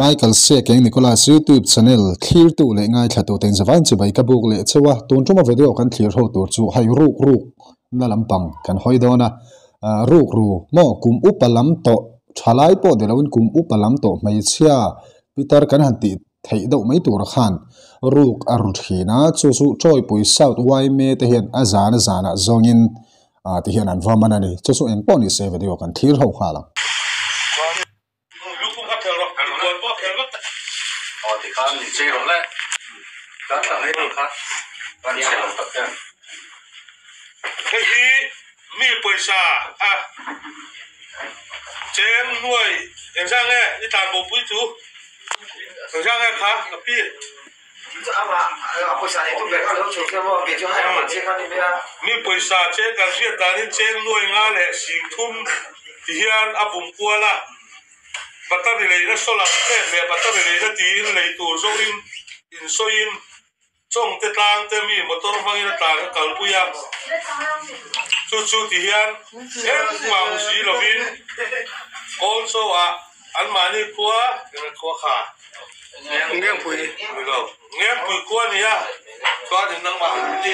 Michael Sekeng Nicholas YouTube channel clear tu le ngai thatu ten zawan chi bai ka buk le chewa tun tuma video kan clear ho tur chu hai ruk na lampang kan hoidona ruk mo kum upalam to thalai po de lawin kum upalam to mai chia Peter kan hanti thei do mai tur khan ruk arut hina chu choi pui south wai me te hian azana zongin te hian an vaman ani chu eng poni se video kan clear ho khala chế rồi đấy, các thằng ấy được khác, bạn sẽ làm tập nha. Cái gì mi pesa à, chém nuôi, em sang nghe, đi tàn bộ bụi chú, em sang nghe khá, gặp đi. Pesa itu mereka lalu cuci mau bejo hai macam kan ini ya. Mi pesa chém kan siapa tadi chém nuôi ngah le, sing thum, tihan abum kuala. Bắt đầu lấy nó số lắc nè, bắt đầu lấy nó tiền lấy tủ số in số in trong tết lang tết mi một tổ phong in tàng cái cầu bùi à, chú thì hiền em hoàng sĩ là vin con số à anh mà đi qua khá Nghe bùi qua này à qua thì năng mà đi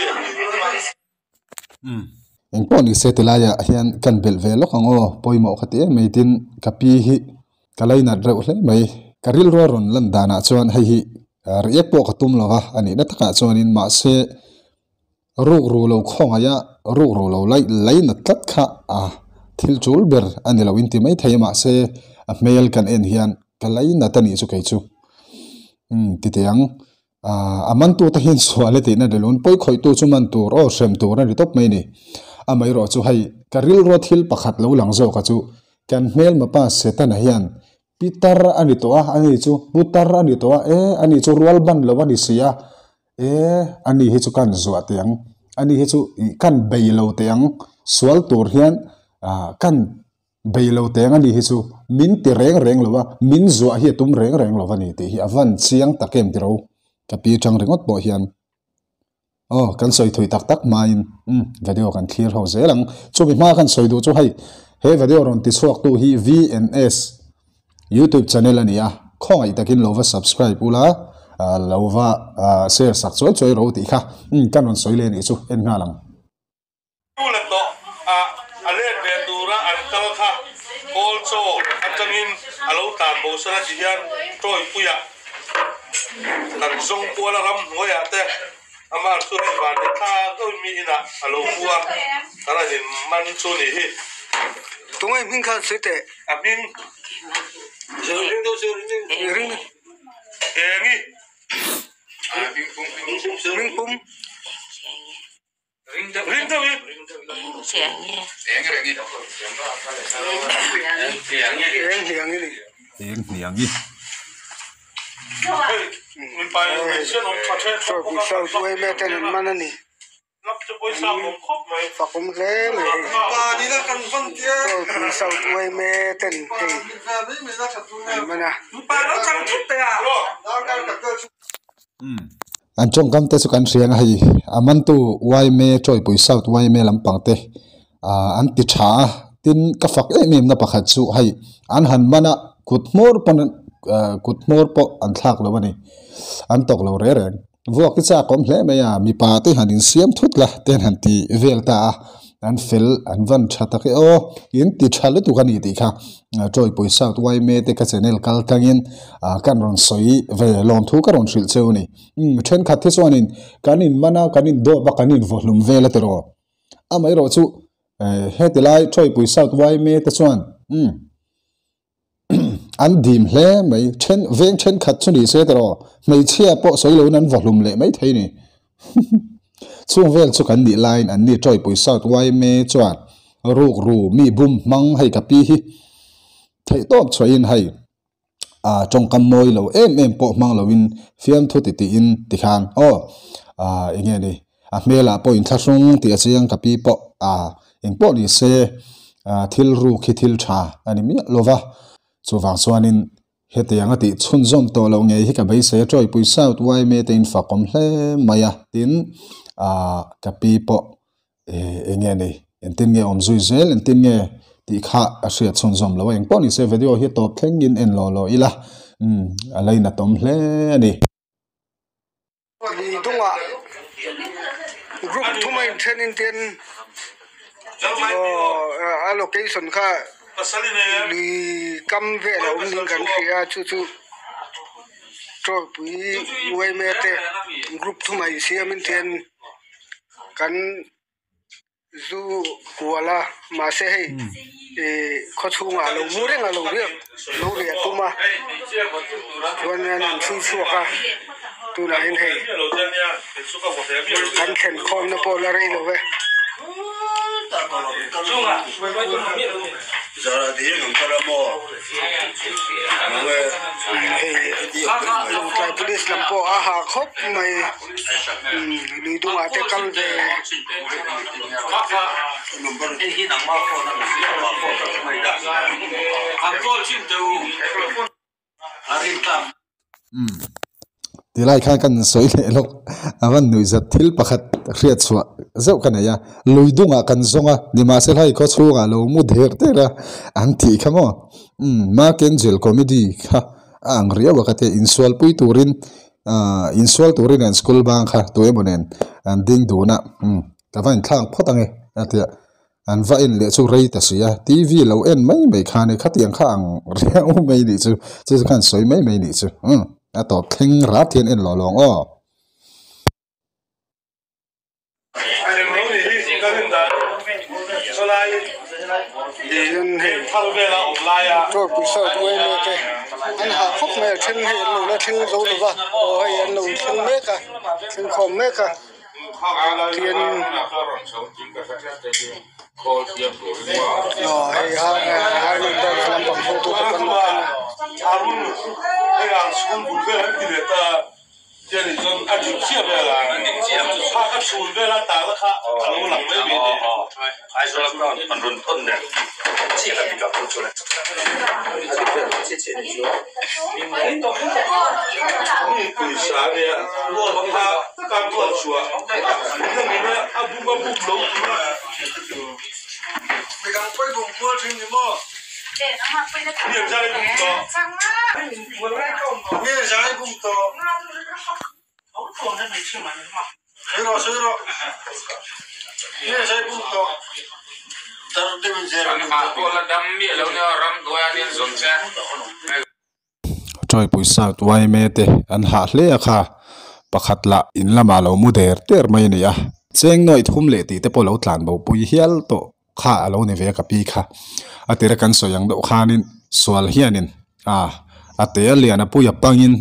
eng poni se tilaya hian kan bel ve lo khango poimo khate meitin kapi hi kalai na reu hle mai karil ro ron lan dana chuan hei hi riek po khatum lawa ani na taka chuan in ma se ruk ru lo khonga ya ruk ru lo lai na tat kha a thil chul ber ani lo in ti mai thei ma se a mail kan en hian kalai na tani chu kai chu ti tiang aman tu ta hin swale te na delon poi khoi tu chu man tur o sem tur ani top mai ni amai ro chu hei karil ro thil pakhat lo lang zo ka chu kan mail ma pa se ta na hian Peter ani to ani chu putar ani to ani chu rual ban lo ani sia ani he chu kan zo atiang ani he chu kan beilo tiang sual tur hian kan beilo tiang ani he chu min ti reng lo wa min zo hi tum reng lo ani te hi avan chiang takem ti ro kapi chang rengot bo hian kan soi thui tak main video kan clear ho zelang chu bi ma kan soi du chu hai he video ron ti chuak tu hi VNS YouTube channel ania khong ai takin lova subscribe ula lova share sak choi ro ti kha kan on soi le ni chu en nga lang tu le to ale be dura an kal kha kol cho atangin alo tan bo sa ji hian troi puya kan zong pu la ram hoya te ama su he ba de kha ko mi ina alo puwa tara hin man chu ni hi tung ai mình khăn sấy tệ abin ring engi mình pum ring đâu đi hiang ini eng niang gi mình phải xem nó phát triển so bị sao tôi mẹ tên mana ni lắp cho bôi sao cũng khóc mày Pak kum le me ba đi là cần phân chia so bị sao tôi mẹ tên thì mana ba nó chẳng chút tệ à an chong kam te chu kan riang hai aman tu wai me choi pui south wai me lampang te an ti tha tin ka fak em na pakhat chu hai an han mana kutmor po an thak lo ani an tok lo re vuak ki cha kom hle me ya mi pa te hanin siam thut la ten han ti velta an fel an van thata ke in ti thale tu kan ti kha choi pui south wai me te ka channel kal kangin kan ron soi ve lon thu ka ron hril cheu ni then khat the chuanin kanin mana kanin do ba kanin volume vela te ro amai ro chu he ti lai choi pui south wai me te chuan an dim hle mai chen khat chu ni se te ro mai chia po soi lo nan volume le mai thei ni chung vel chu kan ni line an ni choi pui south wai me chuan ruk ru mi bum mang hai ka pi hi thei top choin hai trong kam moi lo em po mang lo in fiam thu ti in ti khan enge ni mela point thasung ti achiang ka pi po eng po ni se thil ru khi thil tha ani mi lova chu wang chuanin hete anga ti chhun zom to lo nge hi ka bai se choi pui south wai me te in fa kom hle maya tin ka pi po enge ni entin nge om zui zel entin nge ti kha a sia chhun zom lo eng po ni se video hi top thleng in en lo ila alai na tom hle ani li dunga group thumai training ten allocation kha li kam ve la ning kan khia chu tro pui wei me te group thumai siamin ten kan zu wala ma se hei kho chunga lo murenga lo ri tuma chuan an chu ka tu na in hei kan khen khom na po la rei lo ve giờ thì những cái đó mò cái police làm po ha khóc mày đi tu mà te kam về ti lai kha kan soi le lo awan nui zat thil pakhat riat chwa zau kan ya loidunga kan zonga nima se lai kho chunga lo mu dher te ra an ti khamo ma kenjel comedy kha ang ria wakate insual pui turin an school bang kha toy bonen an ding duna ka van thang photange atia an va in le chu rei ta sia tv lo en mai khane khatiang kha ang ria u mai ni chu kan soi mai ni chu a to thing ra thian en lo long o tro pi so wei me te an ha khóc me thing he lo na thing zo lo wa o hei an lo thing me ka thing khom me ka tiền rồi hai mình đang làm bằng phô tô cái con cái hàng xuân cũng về hết thì ta giờ thì dân ăn chịu chia về là pha các xuân về là ta là khác ăn uống lắm đấy vì ai说了蛮润吞的chia là bị gặp出来你为啥呢我他刚过说那你们阿不楼没刚快动过听你吗你在那工作你在那工作谁了你在工作troi puisa tuai me te an ha hle kha pakhat la in lama lo mu der ter mai ni a cheng noi thum le ti te polo tlan bo pui hial to kha alo ne ve ka pi kha atira kan soyang do khanin swal hianin ate aliana puya pangin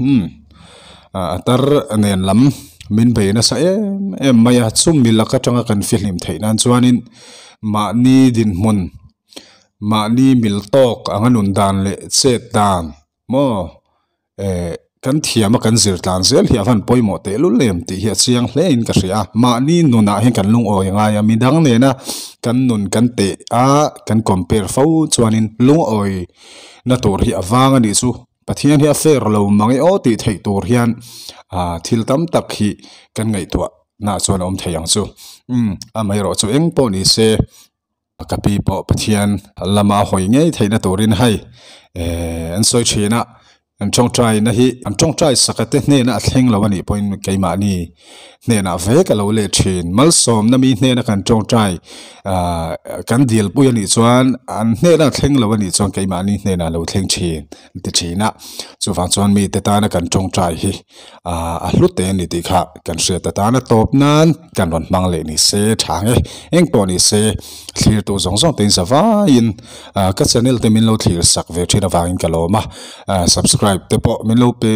atar nen lam min be na sa em maya chum milaka tanga kan film theinan chuanin ma ni din mun ma ni mil tok anganun dan le chet dan mo kan thiama kan zir tlan zel hi avan poimo te lu lem ti hi chiang hle in ka ria ma ni nuna hen kan lung oi nga ya midang ne na kan nun kan te kan compare fo chuanin lung oi na tur hi awanga ni chu pathian hi affair lo mangi o ti thei tur hian thil tam tak hi kan ngai tua na chuan om theiang chu amai ro chu eng po ni se kapi po pathian lama hoi ngei theina turin hai an soi china an chong trai na hi an chong trai sakate ne na thleng lo ani point keima ni ne na ve ka lo le thin mal som na mi ne na kan chong trai kan dil pu ani chuan an ne na thleng lo ani chuan keima ni ne na lo thleng thin ti thina chu wang chuan mi te ta na kan chong trai hi a hlut te ni ti kha kan se ta na top nan kan ron mang le ni se thang eng po ni se clear to zong zong ten sawa in ka channel te min lo clear sak ve thina wangin kaloma subscribe te po min lo pe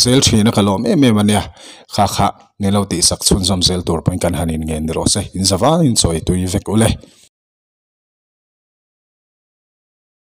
zel thina kalom mania kha ni lo ti sak chun som zel tur point kan hanin ngen ro se in sawa in choi tu vek ule